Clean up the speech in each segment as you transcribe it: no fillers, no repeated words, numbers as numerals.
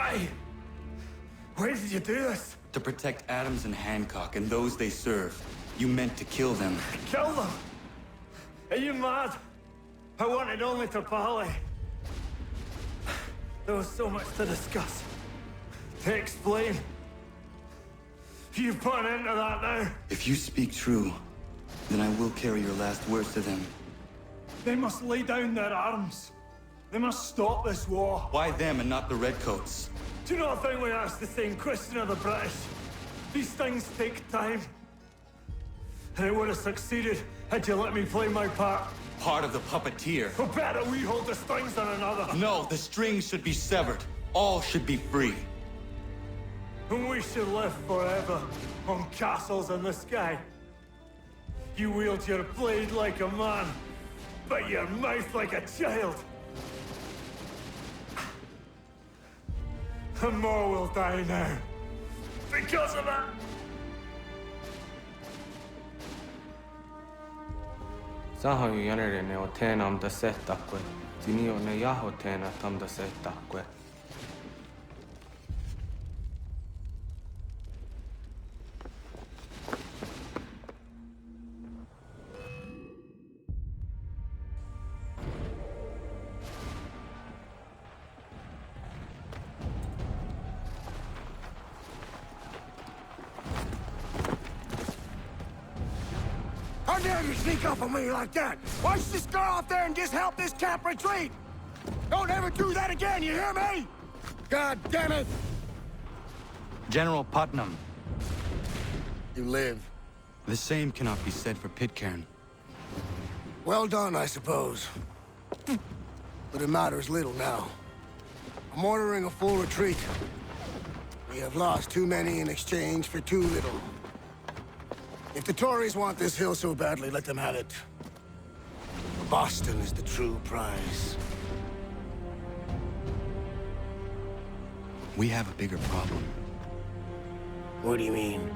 Why? Why did you do this? To protect Adams and Hancock and those they serve, you meant to kill them. Kill them? Are you mad? I wanted only to parley. There was so much to discuss, to explain. You put an end to that now. If you speak true, then I will carry your last words to them. They must lay down their arms. They must stop this war. Why them and not the Redcoats? Do you not think we asked the same question of the British? These things take time. And it would have succeeded had you let me play my part. Part of the puppeteer. Or better, we hold the strings on another. No, the strings should be severed. All should be free. And we should live forever on castles in the sky. You wield your blade like a man, but your mouth like a child. And more will die now. Because of it! Saho yanere o tenam da setakwe. Zinio ne yaho tena tam da setakwe. How dare you sneak up on me like that? Why don't you just go out there and just help this camp retreat? Don't ever do that again, you hear me? God damn it! General Putnam. You live. The same cannot be said for Pitcairn. Well done, I suppose. But it matters little now. I'm ordering a full retreat. We have lost too many in exchange for too little. If the Tories want this hill so badly, let them have it. Boston is the true prize. We have a bigger problem. What do you mean?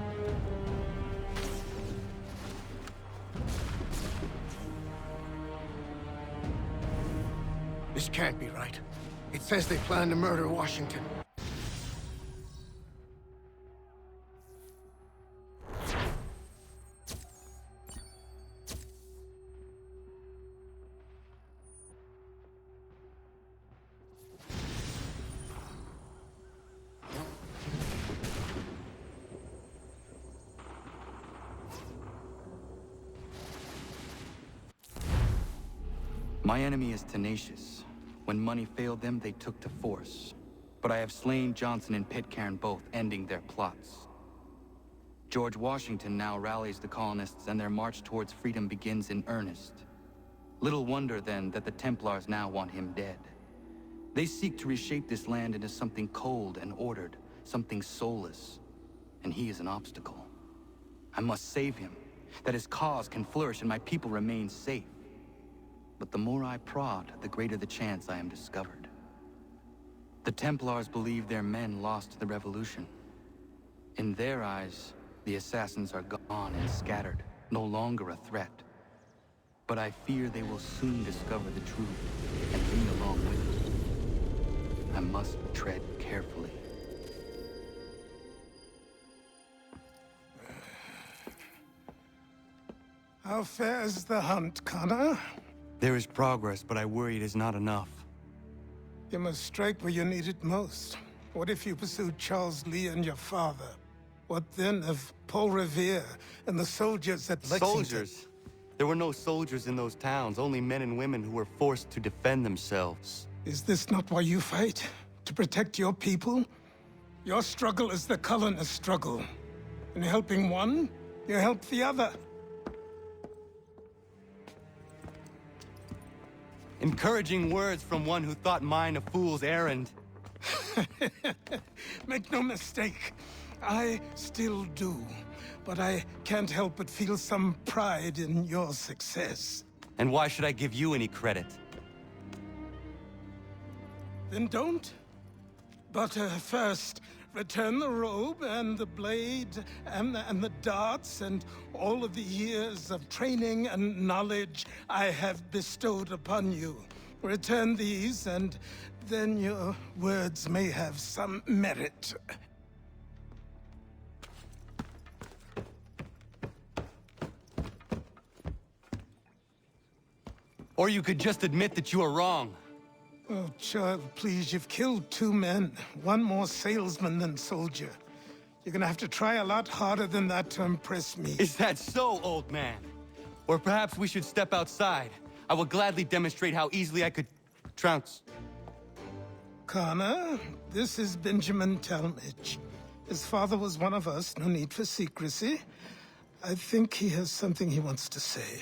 This can't be right. It says they plan to murder Washington. My enemy is tenacious. When money failed them, they took to force. But I have slain Johnson and Pitcairn both, ending their plots. George Washington now rallies the colonists, and their march towards freedom begins in earnest. Little wonder, then, that the Templars now want him dead. They seek to reshape this land into something cold and ordered, something soulless. And he is an obstacle. I must save him, that his cause can flourish and my people remain safe. But the more I prod, the greater the chance I am discovered. The Templars believe their men lost the revolution. In their eyes, the assassins are gone and scattered, no longer a threat. But I fear they will soon discover the truth, and me along with it. I must tread carefully. How fares the hunt, Connor? There is progress, but I worry it is not enough. You must strike where you need it most. What if you pursued Charles Lee and your father? What then of Paul Revere and the soldiers at Lexington? Soldiers? There were no soldiers in those towns, only men and women who were forced to defend themselves. Is this not why you fight? To protect your people? Your struggle is the colonist struggle. In helping one, you help the other. Encouraging words from one who thought mine a fool's errand. Make no mistake, I still do. But I can't help but feel some pride in your success. And why should I give you any credit? Then don't. But first, return the robe and the blade and the darts and all of the years of training and knowledge I have bestowed upon you. Return these, and then your words may have some merit. Or you could just admit that you are wrong. Oh, child, please, you've killed 2 men. One more salesman than soldier. You're gonna have to try a lot harder than that to impress me. Is that so, old man? Or perhaps we should step outside. I will gladly demonstrate how easily I could trounce. Connor, this is Benjamin Talmadge. His father was one of us, no need for secrecy. I think he has something he wants to say.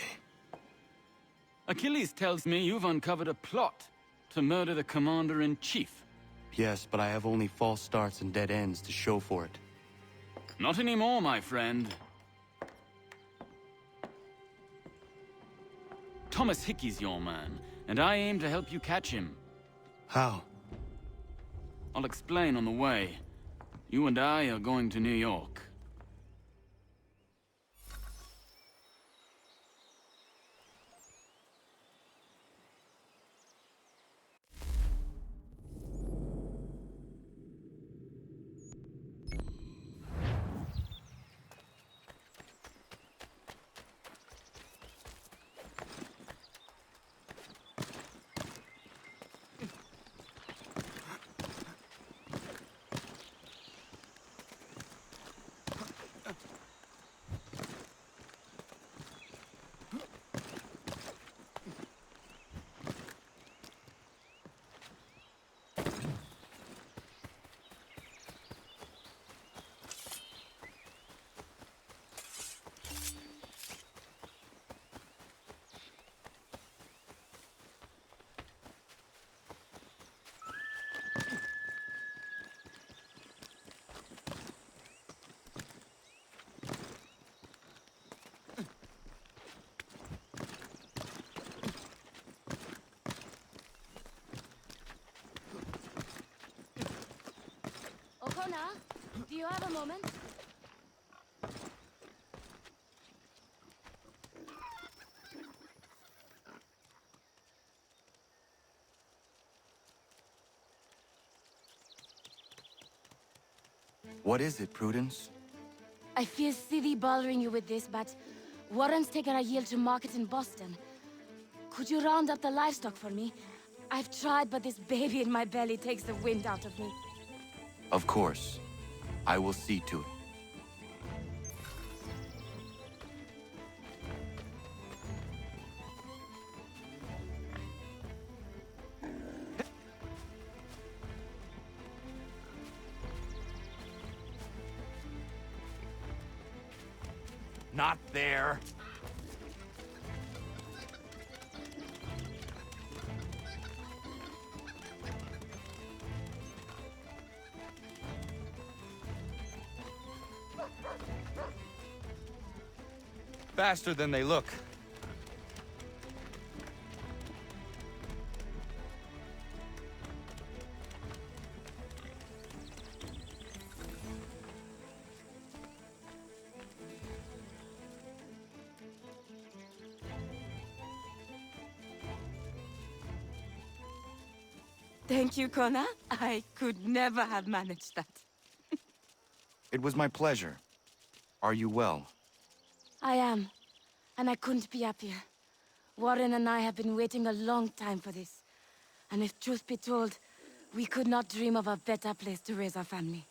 Achilles tells me you've uncovered a plot to murder the Commander-in-Chief. Yes, but I have only false starts and dead ends to show for it. Not anymore, my friend. Thomas Hickey's your man, and I aim to help you catch him. How? I'll explain on the way. You and I are going to New York. O'Connor, do you have a moment? What is it, Prudence? I feel silly bothering you with this, but Warren's taken a yield to market in Boston. Could you round up the livestock for me? I've tried, but this baby in my belly takes the wind out of me. Of course. I will see to it. Not there. Faster than they look. Thank you, Connor. I could never have managed that. It was my pleasure. Are you well? I am, and I couldn't be happier. Warren and I have been waiting a long time for this. And if truth be told, we could not dream of a better place to raise our family.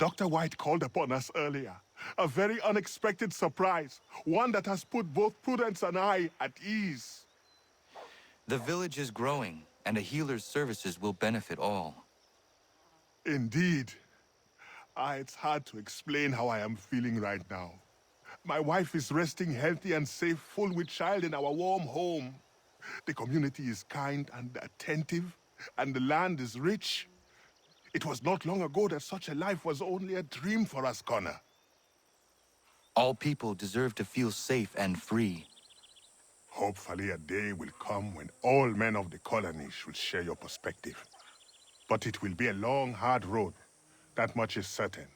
Dr. White called upon us earlier. A very unexpected surprise. One that has put both Prudence and I at ease. The village is growing, and a healer's services will benefit all. Indeed. It's hard to explain how I am feeling right now. My wife is resting healthy and safe, full with child in our warm home. The community is kind and attentive, and the land is rich. It was not long ago that such a life was only a dream for us, Connor. All people deserve to feel safe and free. Hopefully a day will come when all men of the colony should share your perspective. But it will be a long, hard road. That much is certain.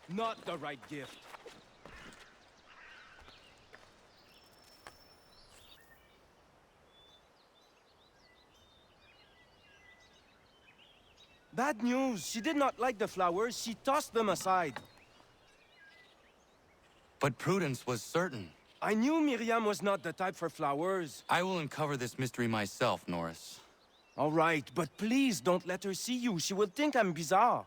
Not the right gift. Bad news. She did not like the flowers. She tossed them aside. But Prudence was certain. I knew Miriam was not the type for flowers. I will uncover this mystery myself, Norris. All right, but please don't let her see you. She will think I'm bizarre.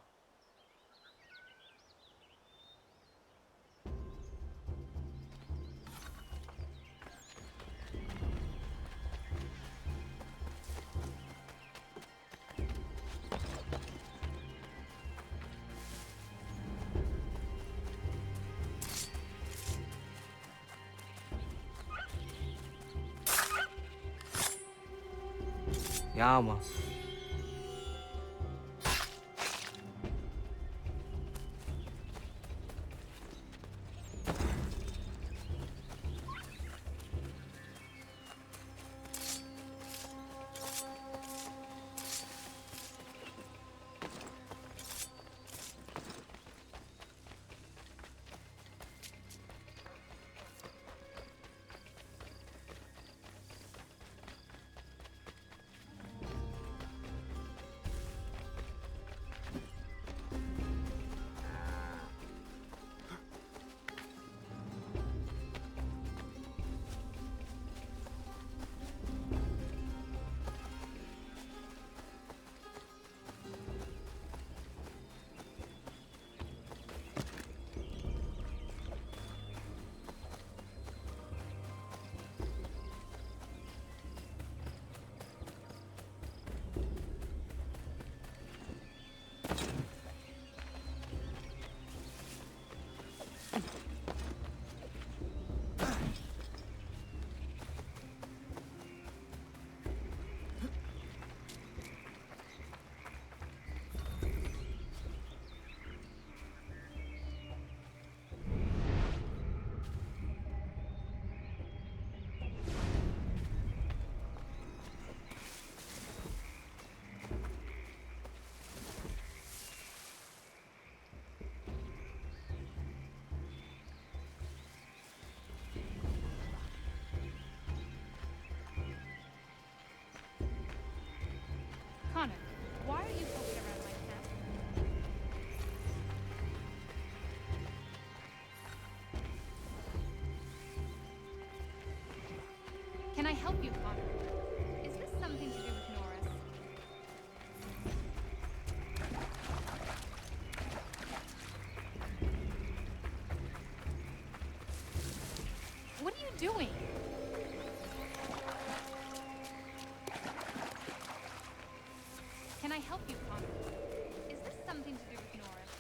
Yama. Connor, why are you poking around my camp? Can I help you, Connor? Is this something to do with Norris? What are you doing? Can I help you, Connor? Is this something to do with Norris?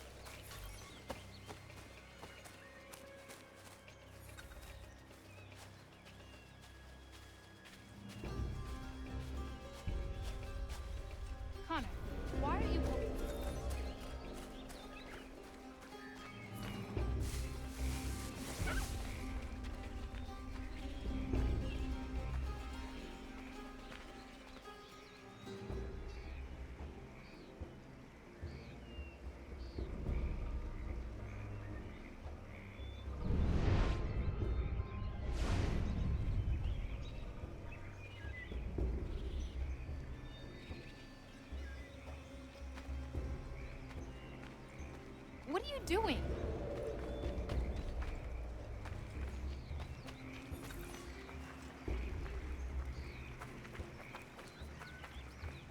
What are you doing?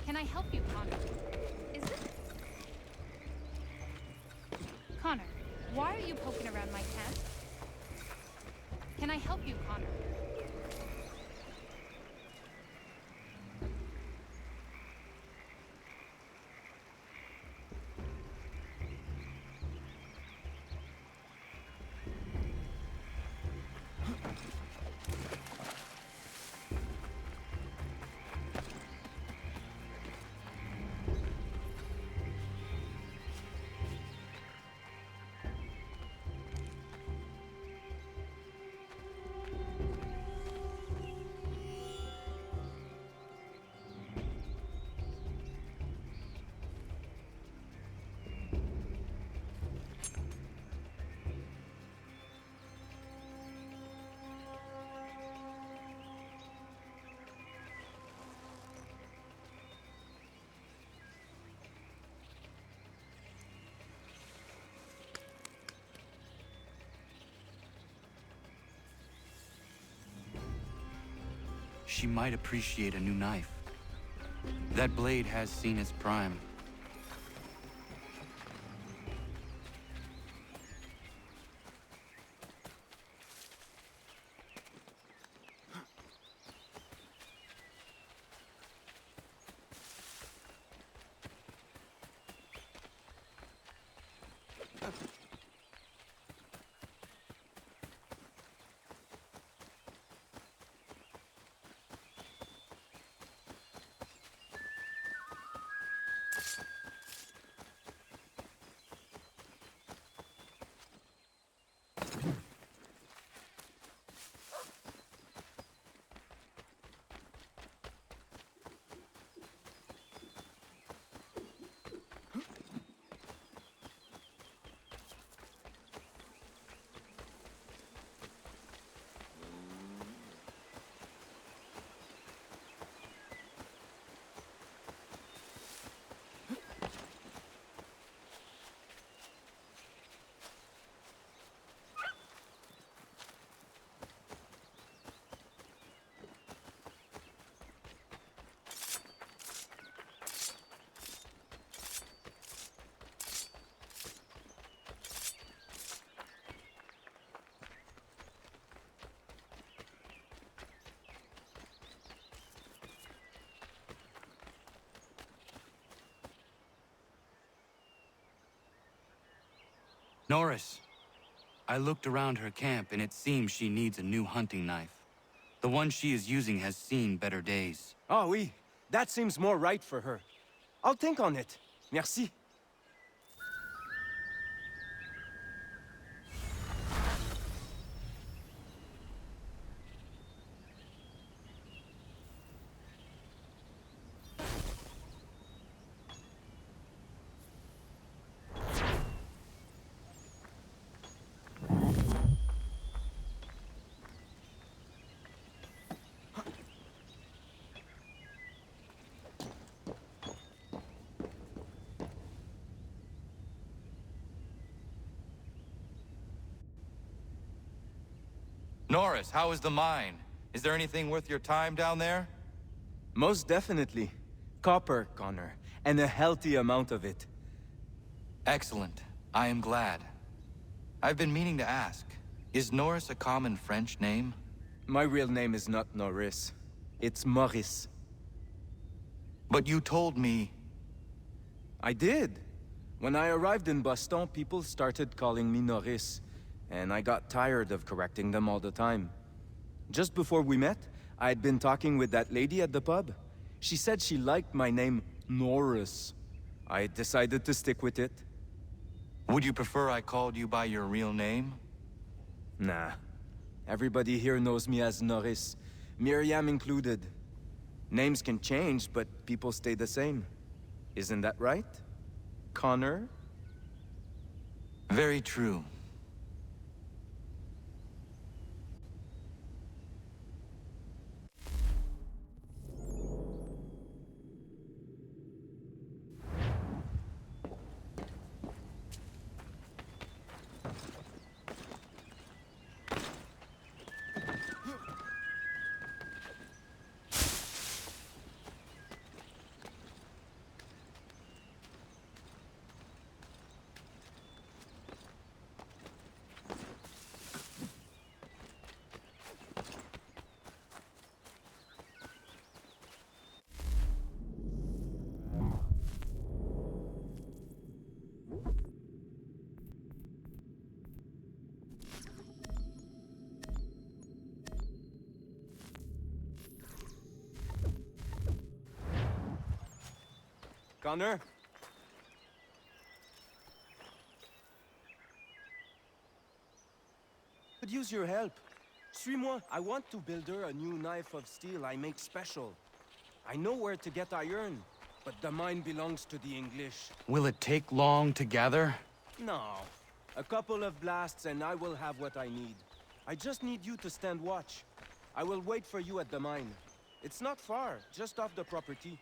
Can I help you, Connor? Is this... Connor, why are you poking around my camp? Can I help you, Connor? She might appreciate a new knife. That blade has seen its prime. Norris, I looked around her camp and it seems she needs a new hunting knife. The one she is using has seen better days. Oh, oui. That seems more right for her. I'll think on it. Merci. Norris, how is the mine? Is there anything worth your time down there? Most definitely. Copper, Connor. And a healthy amount of it. Excellent. I am glad. I've been meaning to ask, is Norris a common French name? My real name is not Norris. It's Maurice. But you told me... I did. When I arrived in Boston, people started calling me Norris. And I got tired of correcting them all the time. Just before we met, I had been talking with that lady at the pub. She said she liked my name, Norris. I decided to stick with it. Would you prefer I called you by your real name? Nah. Everybody here knows me as Norris, Miriam included. Names can change, but people stay the same. Isn't that right? Connor? Very true. Connor? Could use your help. Suis-moi. I want to build her a new knife of steel I make special. I know where to get iron, but the mine belongs to the English. Will it take long to gather? No. A couple of blasts and I will have what I need. I just need you to stand watch. I will wait for you at the mine. It's not far, just off the property.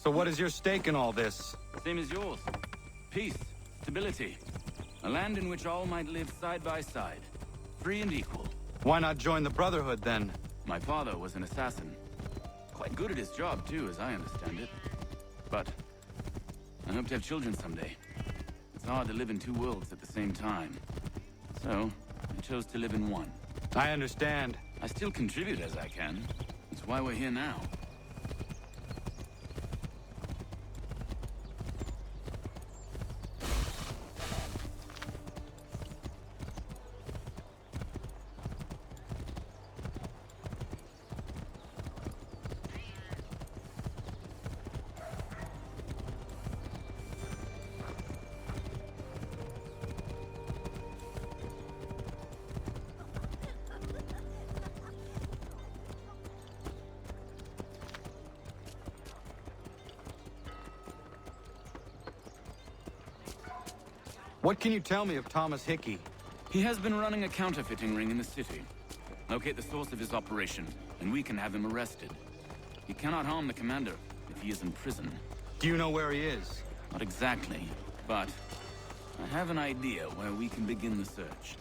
So what is your stake in all this? Same as yours. Peace, stability. A land in which all might live side by side. Free and equal. Why not join the Brotherhood, then? My father was an assassin. Quite good at his job, too, as I understand it. But I hope to have children someday. It's hard to live in two worlds at the same time. So, I chose to live in one. I understand. I still contribute as I can. That's why we're here now. What can you tell me of Thomas Hickey? He has been running a counterfeiting ring in the city. Locate the source of his operation, and we can have him arrested. He cannot harm the commander if he is in prison. Do you know where he is? Not exactly, but I have an idea where we can begin the search.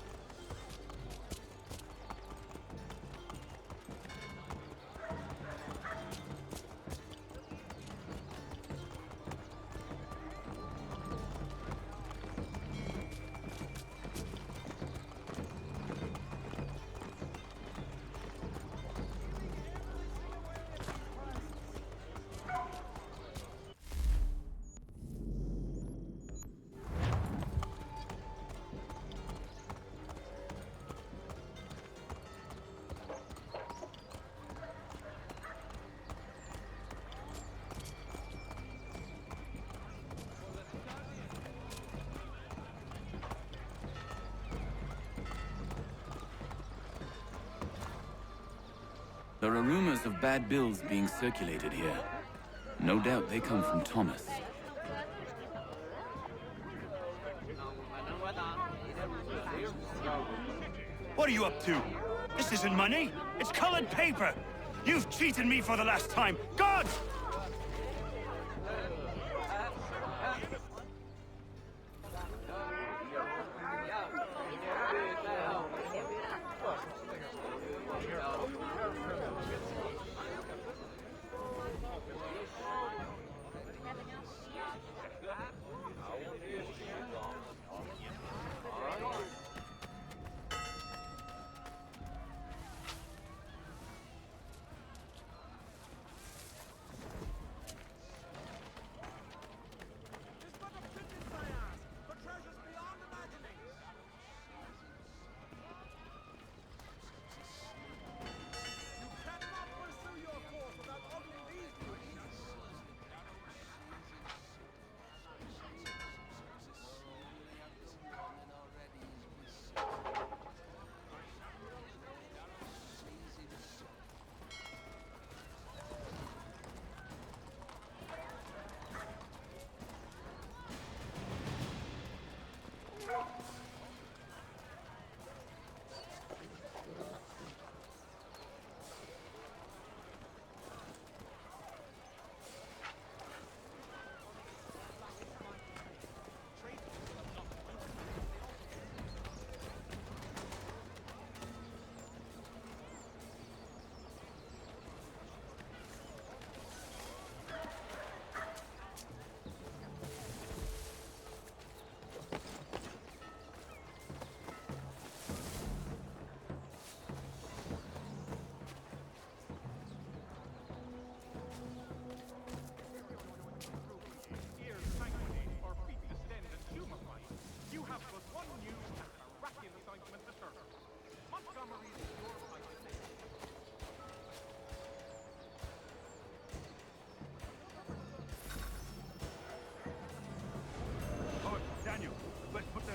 There are rumors of bad bills being circulated here. No doubt they come from Thomas. What are you up to? This isn't money. It's colored paper. You've cheated me for the last time. Gods!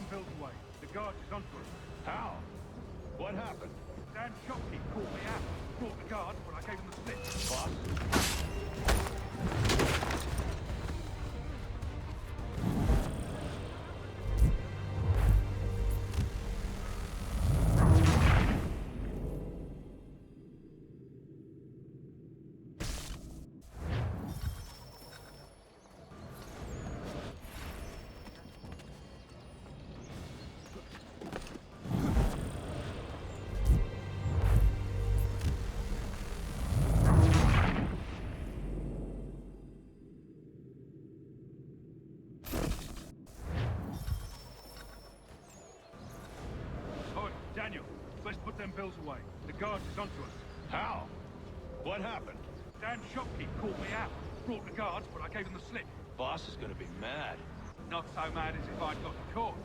Bills away. The guard is onto us. How? What happened? Dan Shopkeep called me out. Brought the guard, but I gave him the slip. Boss? Daniel, let's put them bills away. The guard is onto us. How? What happened? Dan Shopkeep called me out. Brought the guards, but I gave him the slip. Boss is gonna be mad. Not so mad as if I'd got caught.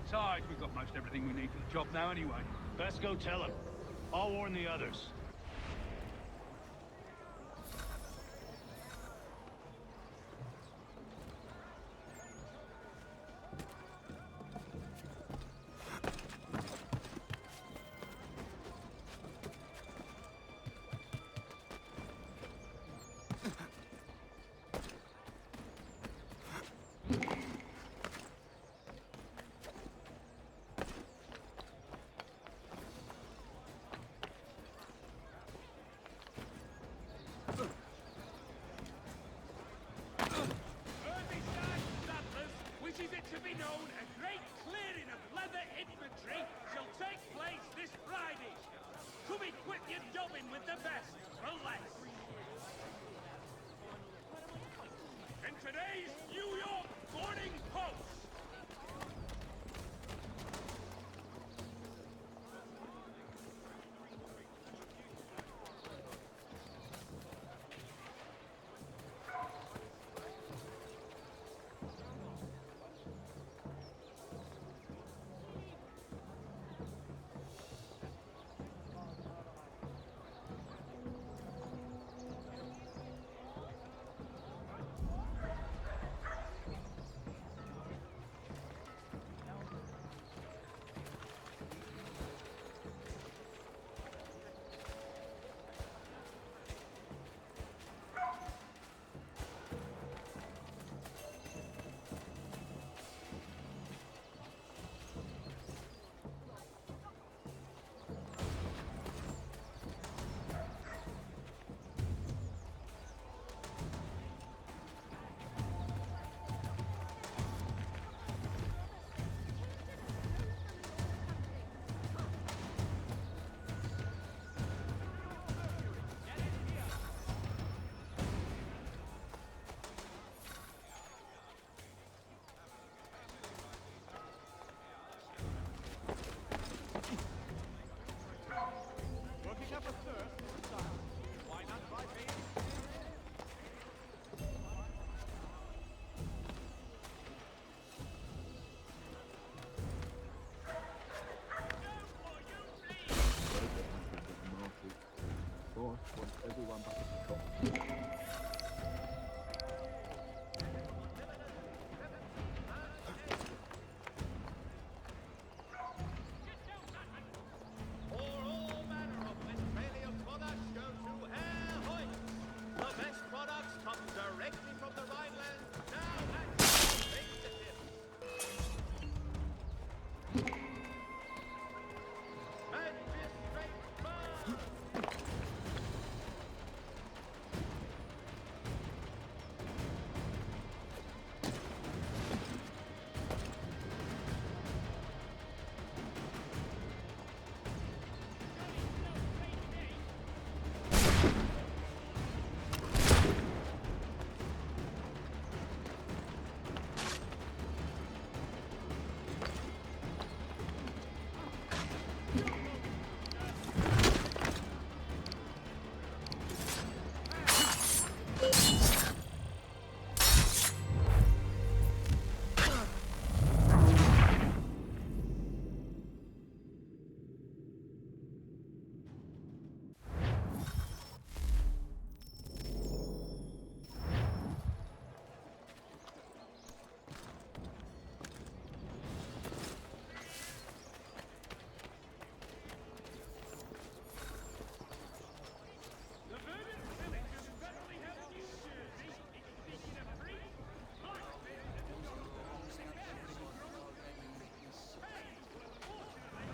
Besides, we've got most everything we need for the job now anyway. Best go tell him. I'll warn the others.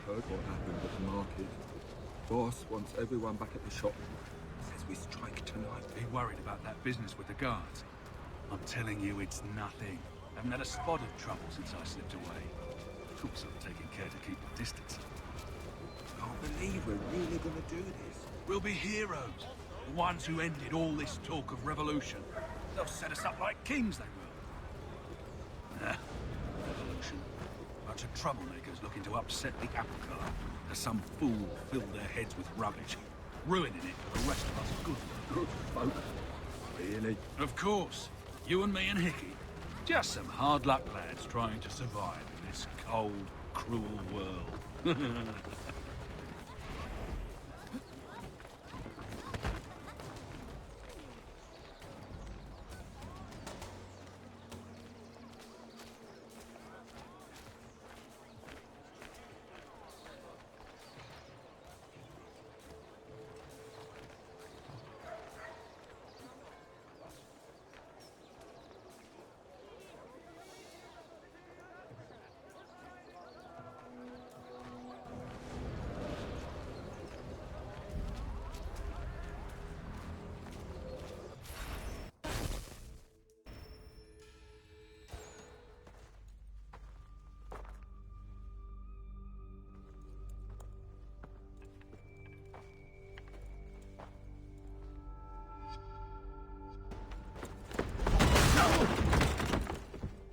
heard what happened at the market. Boss wants everyone back at the shop. Says we strike tonight. Be worried about that business with the guards. I'm telling you, it's nothing. Haven't had a spot of trouble since I slipped away. Cooks are taking care to keep the distance. Can't believe we're really gonna do this. We'll be heroes. The ones who ended all this talk of revolution. They'll set us up like kings, they will. Revolution. Bunch of troublemakers looking to upset the apple cart. As some fool filled their heads with rubbish, ruining it for the rest of us good folk. Really? Of course. You and me and Hickey. Just some hard luck lads trying to survive in this cold, cruel world.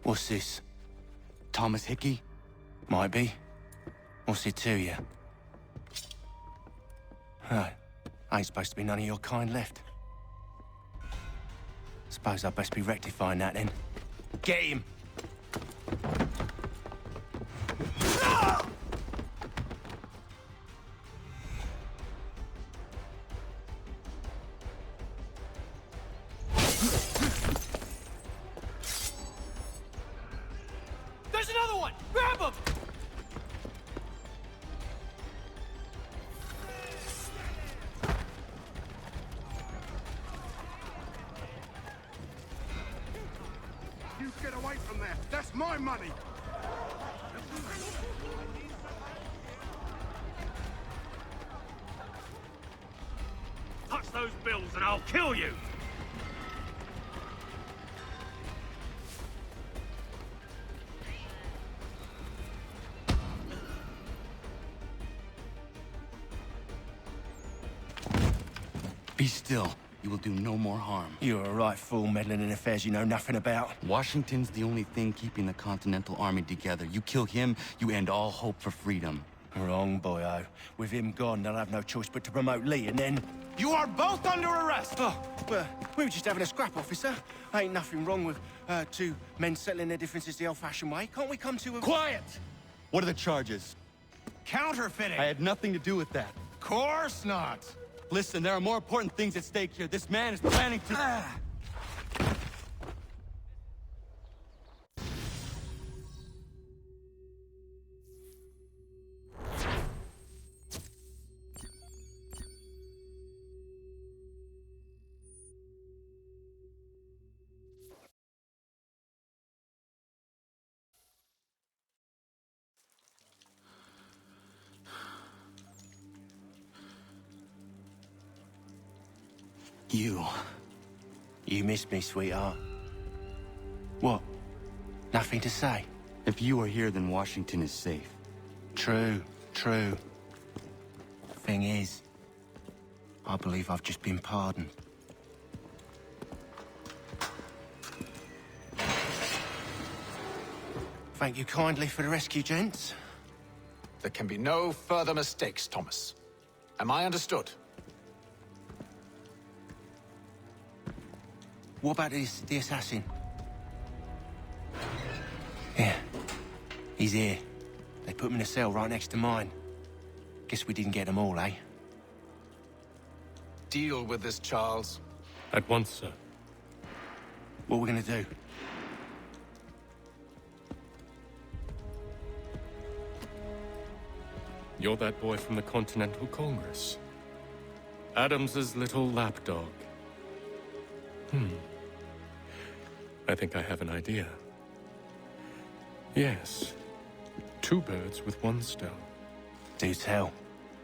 What's this? Thomas Hickey? Might be. What's it to you? Right. Ain't supposed to be none of your kind left. Suppose I'd best be rectifying that then. Get him! There's another one! Grab him! You get away from there! That's my money! Touch those bills and I'll kill you! Be still. You will do no more harm. You're a right fool meddling in affairs you know nothing about. Washington's the only thing keeping the Continental Army together. You kill him, you end all hope for freedom. Wrong, boyo. With him gone, they'll have no choice but to promote Lee, and then... You are both under arrest! Oh, well, we were just having a scrap, officer. Ain't nothing wrong with two men settling their differences the old-fashioned way. Can't we come to a... Quiet! What are the charges? Counterfeiting! I had nothing to do with that. Course not! Listen, there are more important things at stake here. This man is planning to... You missed me, sweetheart. What? Nothing to say? If you are here, then Washington is safe. True. Thing is, I believe I've just been pardoned. Thank you kindly for the rescue, gents. There can be no further mistakes, Thomas. Am I understood? What about the assassin? Yeah. He's here. They put him in a cell right next to mine. Guess we didn't get them all, eh? Deal with this, Charles. At once, sir. What are we gonna do? You're that boy from the Continental Congress. Adams's little lapdog. I think I have an idea. Yes. Two birds with one stone. Do tell.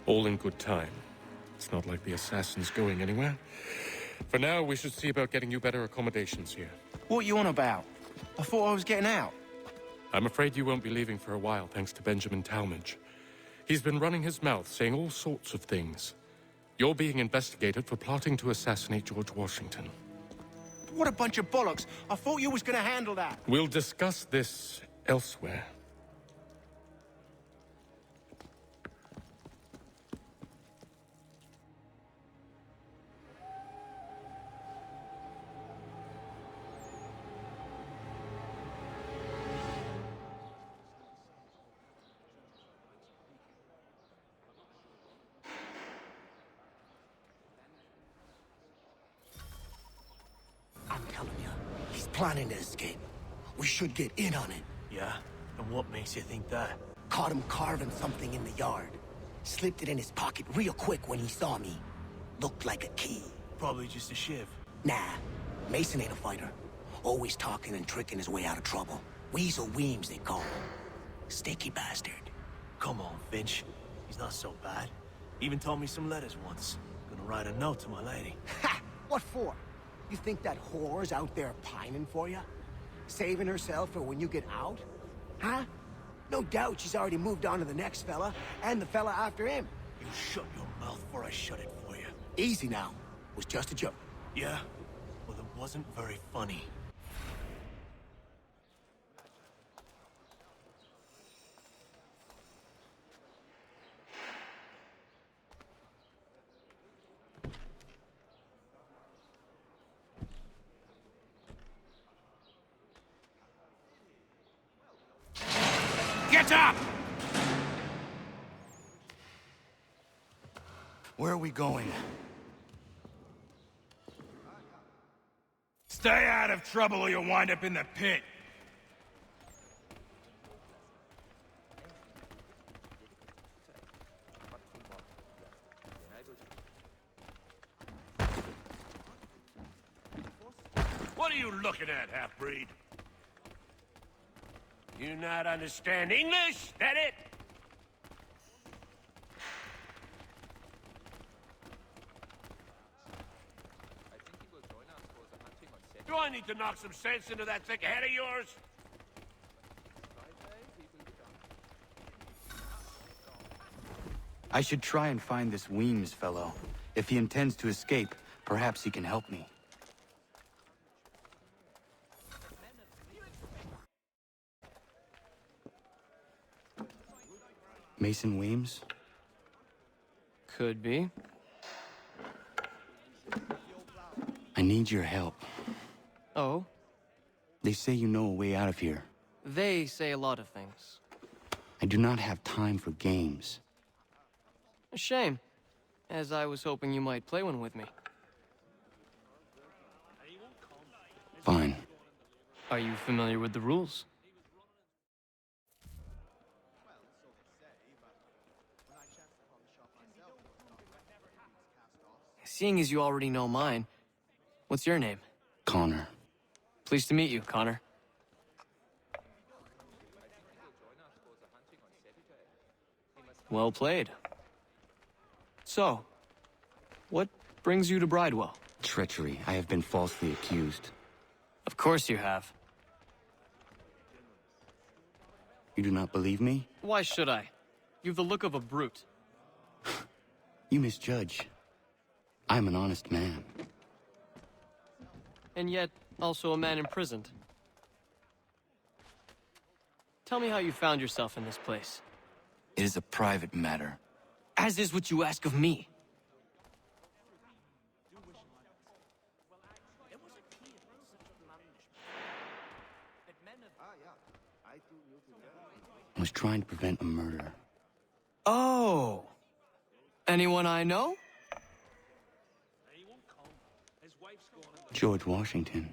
All in good time. It's not like the assassin's going anywhere. For now, we should see about getting you better accommodations here. What you on about? I thought I was getting out. I'm afraid you won't be leaving for a while, thanks to Benjamin Talmadge. He's been running his mouth, saying all sorts of things. You're being investigated for plotting to assassinate George Washington. What a bunch of bollocks. I thought you was gonna handle that. We'll discuss this elsewhere. I'm telling you, he's planning to escape. We should get in on it. Yeah? And what makes you think that? Caught him carving something in the yard. Slipped it in his pocket real quick when he saw me. Looked like a key. Probably just a shiv. Nah, Mason ain't a fighter. Always talking and tricking his way out of trouble. Weasel Weems, they call him. Sticky bastard. Come on, Finch. He's not so bad. Even told me some letters once. Gonna write a note to my lady. Ha! What for? You think that whore's out there pining for you? Saving herself for when you get out? Huh? No doubt she's already moved on to the next fella, and the fella after him. You shut your mouth before I shut it for you. Easy now. Was just a joke. Yeah? Well, it wasn't very funny. Get up! Where are we going? Stay out of trouble or you'll wind up in the pit. What are you looking at, half-breed? You not understand English? That it? Do I need to knock some sense into that thick head of yours? I should try and find this Weems fellow. If he intends to escape, perhaps he can help me. Mason Weems? Could be. I need your help. Oh? They say you know a way out of here. They say a lot of things. I do not have time for games. A shame, as I was hoping you might play one with me. Fine. Are you familiar with the rules? Seeing as you already know mine, what's your name? Connor. Pleased to meet you, Connor. Well played. So, what brings you to Bridewell? Treachery. I have been falsely accused. Of course you have. You do not believe me? Why should I? You've the look of a brute. You misjudge. I'm an honest man. And yet, also a man imprisoned. Tell me how you found yourself in this place. It is a private matter. As is what you ask of me. I was trying to prevent a murder. Oh! Anyone I know? George Washington.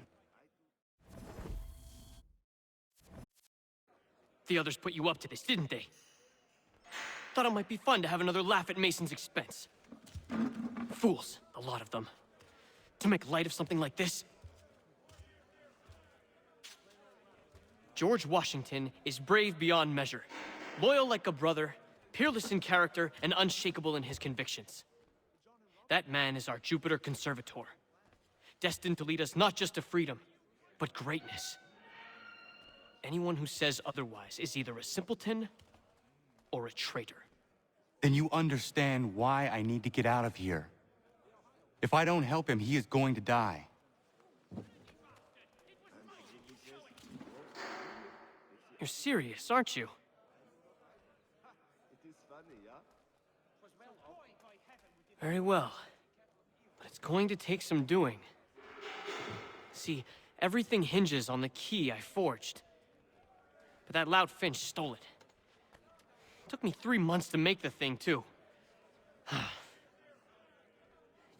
The others put you up to this, didn't they? Thought it might be fun to have another laugh at Mason's expense. Fools, a lot of them. To make light of something like this. George Washington is brave beyond measure, loyal like a brother, Peerless in character and unshakable in his convictions. That man is our Jupiter Conservator, destined to lead us not just to freedom, but greatness. Anyone who says otherwise is either a simpleton or a traitor. Then you understand why I need to get out of here. If I don't help him, he is going to die. You're serious, aren't you? Very well. But it's going to take some doing. See, everything hinges on the key I forged. But that loud Finch stole it. Took me 3 months to make the thing, too.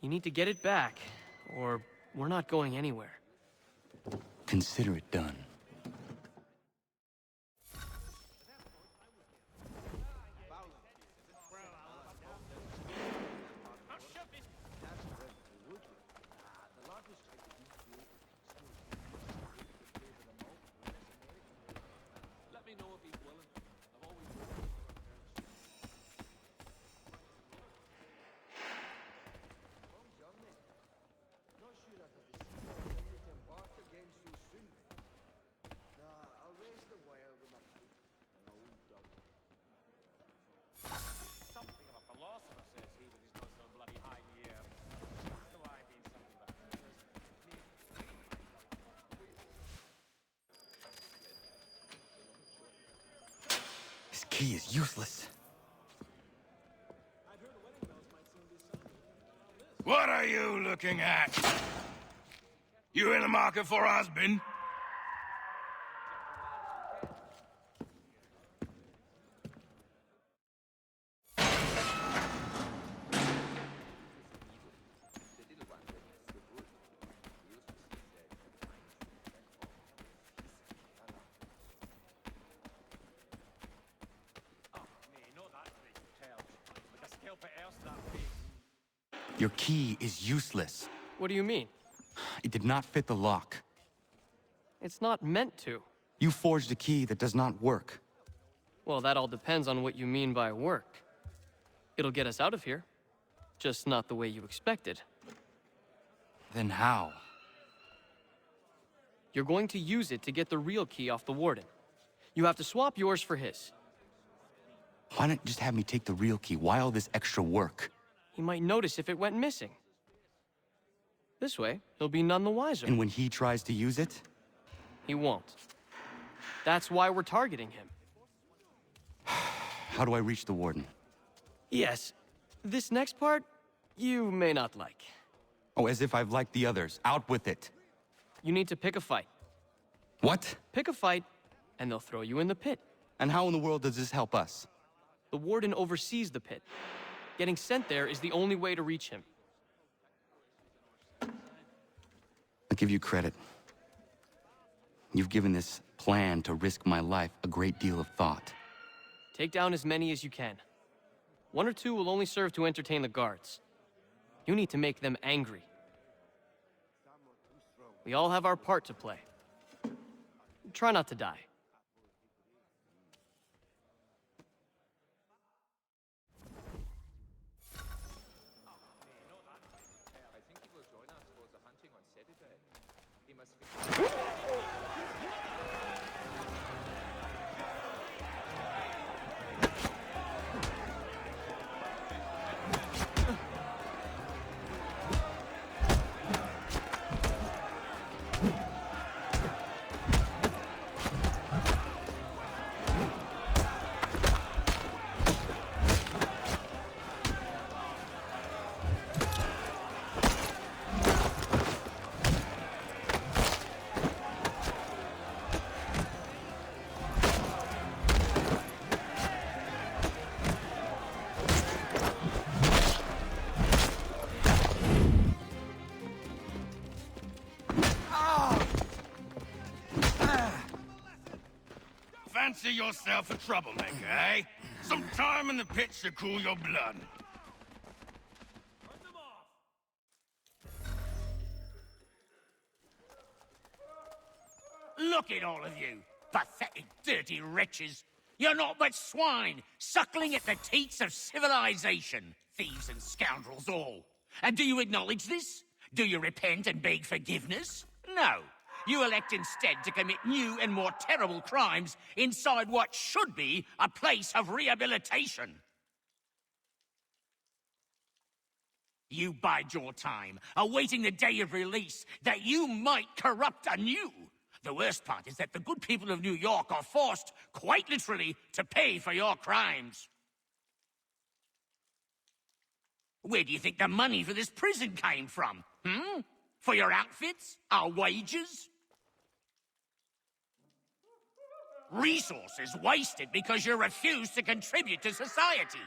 You need to get it back, or we're not going anywhere. Consider it done. This key is useless. What are you looking at? You in the market for a husband? Your key is useless. What do you mean? It did not fit the lock. It's not meant to. You forged a key that does not work. Well, that all depends on what you mean by work. It'll get us out of here. Just not the way you expected. Then how? You're going to use it to get the real key off the Warden. You have to swap yours for his. Why not just have me take the real key? Why all this extra work? He might notice if it went missing. This way, he'll be none the wiser. And when he tries to use it? He won't. That's why we're targeting him. How do I reach the Warden? Yes. This next part, you may not like. Oh, as if I've liked the others. Out with it. You need to pick a fight. What? Pick a fight, and they'll throw you in the pit. And how in the world does this help us? The Warden oversees the pit. Getting sent there is the only way to reach him. I'll give you credit. You've given this plan to risk my life a great deal of thought. Take down as many as you can. 1 or 2 will only serve to entertain the guards. You need to make them angry. We all have our part to play. Try not to die. Fancy yourself a troublemaker, eh? Some time in the pit should cool your blood. Look at all of you, pathetic, dirty wretches. You're not but swine, suckling at the teats of civilization. Thieves and scoundrels all. And do you acknowledge this? Do you repent and beg forgiveness? No. You elect instead to commit new and more terrible crimes inside what should be a place of rehabilitation. You bide your time, awaiting the day of release, that you might corrupt anew. The worst part is that the good people of New York are forced, quite literally, to pay for your crimes. Where do you think the money for this prison came from? For your outfits? Our wages? Resources wasted because you refuse to contribute to society.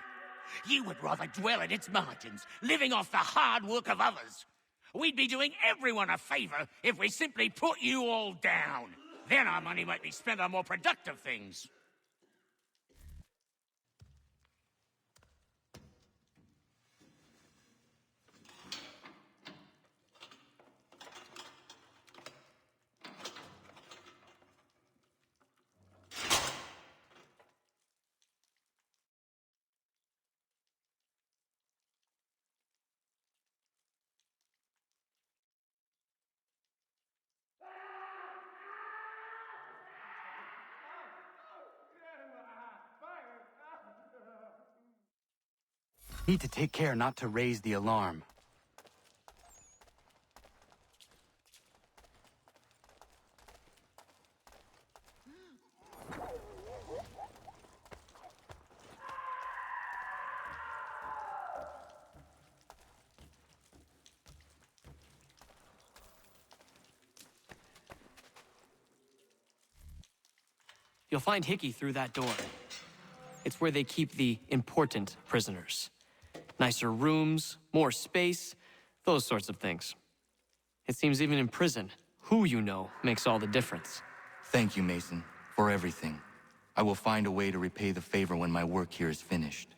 You would rather dwell at its margins, living off the hard work of others. We'd be doing everyone a favor if we simply put you all down. Then our money might be spent on more productive things. Need to take care not to raise the alarm. You'll find Hickey through that door. It's where they keep the important prisoners. Nicer rooms, more space, those sorts of things. It seems even in prison, who you know makes all the difference. Thank you, Mason, for everything. I will find a way to repay the favor when my work here is finished.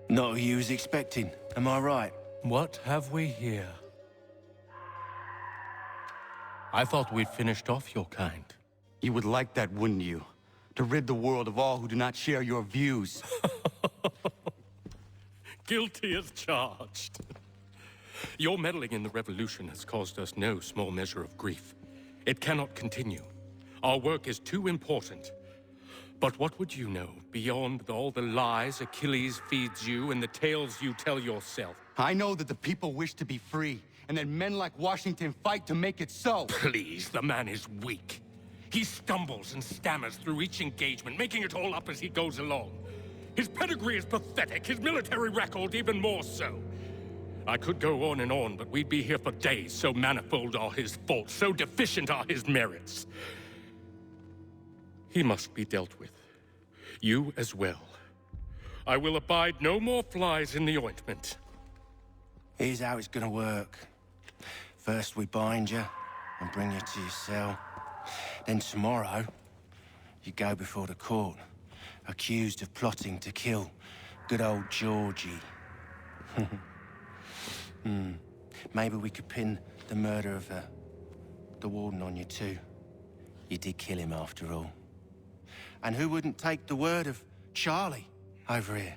Not who you was expecting, am I right? What have we here? I thought we'd finished off your kind. You would like that, wouldn't you? To rid the world of all who do not share your views. Guilty as charged. Your meddling in the revolution has caused us no small measure of grief. It cannot continue. Our work is too important. But what would you know beyond all the lies Achilles feeds you and the tales you tell yourself? I know that the people wish to be free, and that men like Washington fight to make it so. Please, the man is weak. He stumbles and stammers through each engagement, making it all up as he goes along. His pedigree is pathetic, his military record even more so. I could go on and on, but we'd be here for days, so manifold are his faults, so deficient are his merits. He must be dealt with. You as well. I will abide no more flies in the ointment. Here's how it's gonna work. First we bind you and bring you to your cell. Then tomorrow, you go before the court, accused of plotting to kill good old Georgie. Maybe we could pin the murder of the warden on you too. You did kill him after all. And who wouldn't take the word of Charlie over here?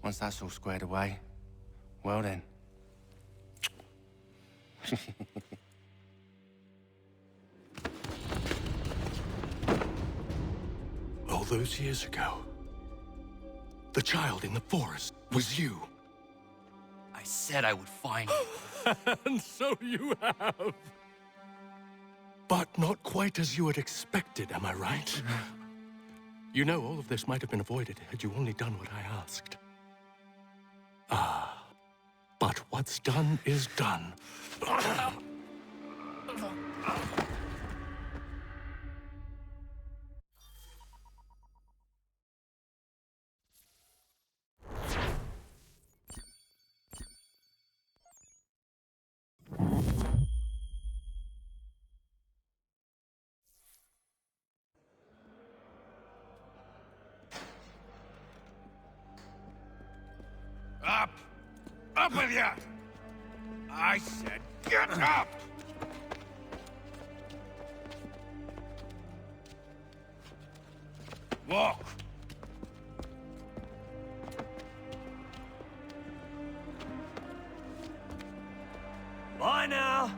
Once that's all squared away, well then. All those years ago, the child in the forest was you. I said I would find you. And so you have. But not quite as you had expected, am I right? You know, all of this might have been avoided had you only done what I asked. Ah, but what's done is done. Up! Up with you! I said get up! Walk! Bye now!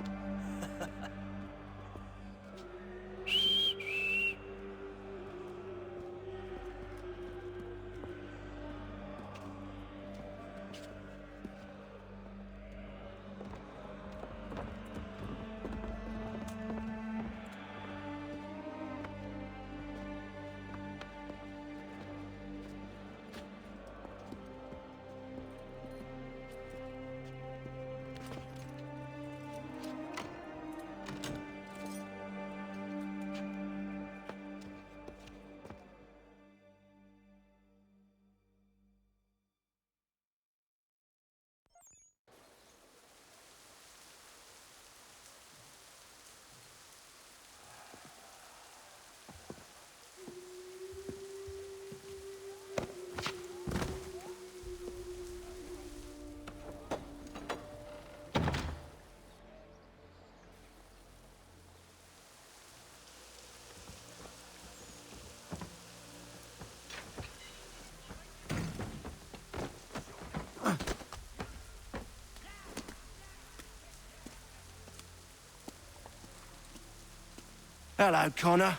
Hello, Connor.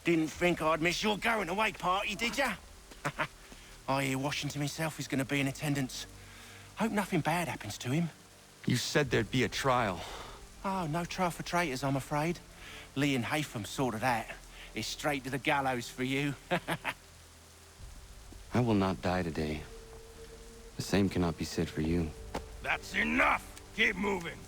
Didn't think I'd miss your going-away party, did ya? I hear Washington himself is going to be in attendance. Hope nothing bad happens to him. You said there'd be a trial. Oh, no trial for traitors, I'm afraid. Lee and Haytham sorted that. It's straight to the gallows for you. I will not die today. The same cannot be said for you. That's enough! Keep moving!